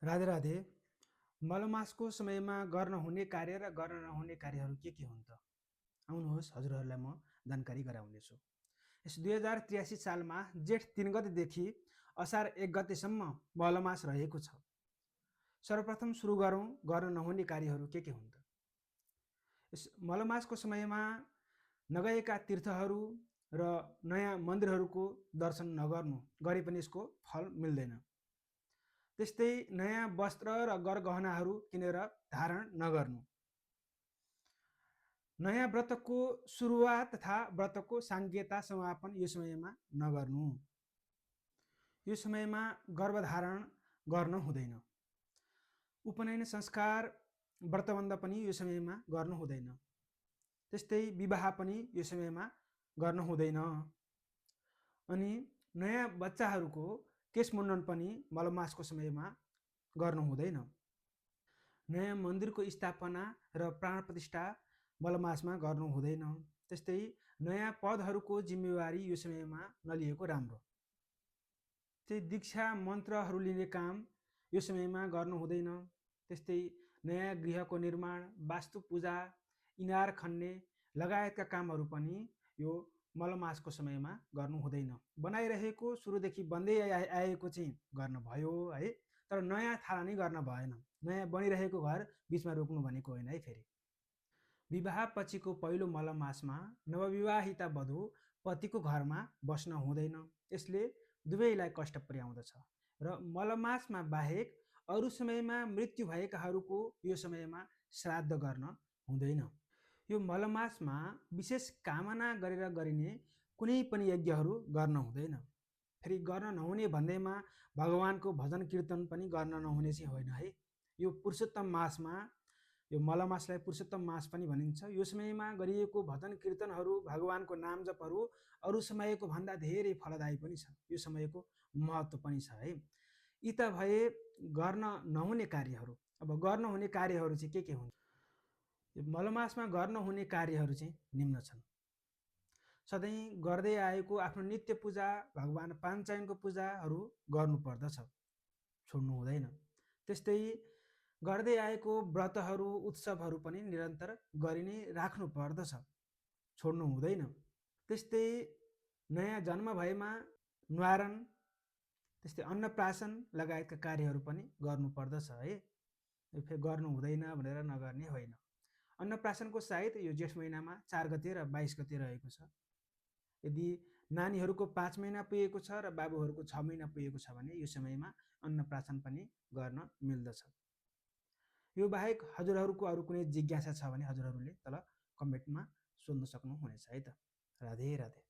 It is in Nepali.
राधे राधे। मलमासको समयमा गर्न हुने कार्य र गर्न नहुने कार्यहरू के हुन् त? आउनुहोस् हजुरहरूलाई म जानकारी गराउनेछु। यस 2083 सालमा जेठ 3 गतेदेखि असार 1 गतेसम्म मलमास रहेको छ। सर्वप्रथम सुरु गरौँ गर्न नहुने कार्यहरू के हुन् त? यस मलमासको समयमा नगएका तीर्थहरू र नयाँ मन्दिरहरूको दर्शन नगर्नु, गरे पनि यसको फल मिल्दैन। त्यस्तै नयाँ वस्त्र र गरगहनाहरू किनेर धारण नगर्नु। नयाँ व्रतको सुरुवात तथा व्रतको साङ्केता समापन यो समयमा नगर्नु। यो समयमा गर्भधारण गर्न हुँदैन। उपनयन संस्कार व्रतबन्ध पनि यो समयमा गर्नु हुँदैन। त्यस्तै विवाह पनि यो समयमा गर्न हुँदैन। अनि नयाँ बच्चाहरूको केशमुण्डन पनि मलमासको समयमा गर्नु हुँदैन। नयाँ मन्दिरको स्थापना र प्राण प्रतिष्ठा मलमासमा गर्नु हुँदैन। त्यस्तै नयाँ पदहरूको जिम्मेवारी यो समयमा नलिएको राम्रो। त्यही दीक्षा मन्त्रहरू लिने काम यो समयमा गर्नु हुँदैन। त्यस्तै नयाँ गृहको निर्माण, वास्तु पूजा, इनार खन्ने लगायतका कामहरू पनि यो मलमासको समयमा गर्नु हुँदैन। बनाइरहेको सुरुदेखि बन्दै आएको चाहिँ गर्न भयो है, तर नयाँ थालनी गर्न भएन। नयाँ बनिरहेको घर बिचमा रोक्नु भनेको होइन है। फेरि विवाह पछिको पहिलो मलमासमा नवविवाहिता वधू पतिको घरमा बस्न हुँदैन। यसले दुवैलाई कष्ट पुर्याउँदछ र मलमासमा बाहेक अरू समयमा मृत्यु भएकाहरूको यो समयमा श्राद्ध गर्न हुँदैन। यो मलमासमा विशेष कामना गरेर गरिने कुनै पनि यज्ञहरू गर्न हुँदैन। फेरि गर्न नहुने भन्दैमा भगवानको भजन कीर्तन पनि गर्न नहुने चाहिँ होइन है। यो पुरुषोत्तम मासमा, यो मलमासलाई पुरुषोत्तम मास पनि भनिन्छ। यो समयमा गरिएको भजन कीर्तनहरू, भगवानको नाम जपहरू अरू समयको भन्दा धेरै फलदायी पनि छ। यो समयको महत्त्व पनि छ है। यी त भए गर्न नहुने कार्यहरू। अब गर्न हुने कार्यहरू चाहिँ के हुन्? यो मलमासमा गर्न हुने कार्यहरू चाहिँ निम्न छन्। सधैँ गर्दै आएको आफ्नो नित्य पूजा, भगवान पाञ्चयनको पूजाहरू गर्नुपर्दछ, छोड्नु हुँदैन। त्यस्तै गर्दै आएको व्रतहरू, उत्सवहरू पनि निरन्तर गरि नै राख्नु पर्दछ, छोड्नु हुँदैन। त्यस्तै नयाँ जन्म भएमा न्वारन, त्यस्तै अन्नप्राशन लगायतका कार्यहरू पनि गर्नुपर्दछ है। फेरि गर्नु हुँदैन भनेर नगर्ने होइन। अन्नप्राशनको सायद यो जेठ महिनामा 4 गते र 22 गते रहेको छ। यदि नानीहरूको 5 महिना पुगेको छ र बाबुहरूको 6 महिना पुगेको छ भने यो समयमा अन्नप्राशन पनि गर्न मिल्दछ। यो बाहेक हजुरहरूको अरू कुनै जिज्ञासा छ भने हजुरहरूले तल कमेन्टमा सोध्न सक्नुहुनेछ है त। राधे राधे।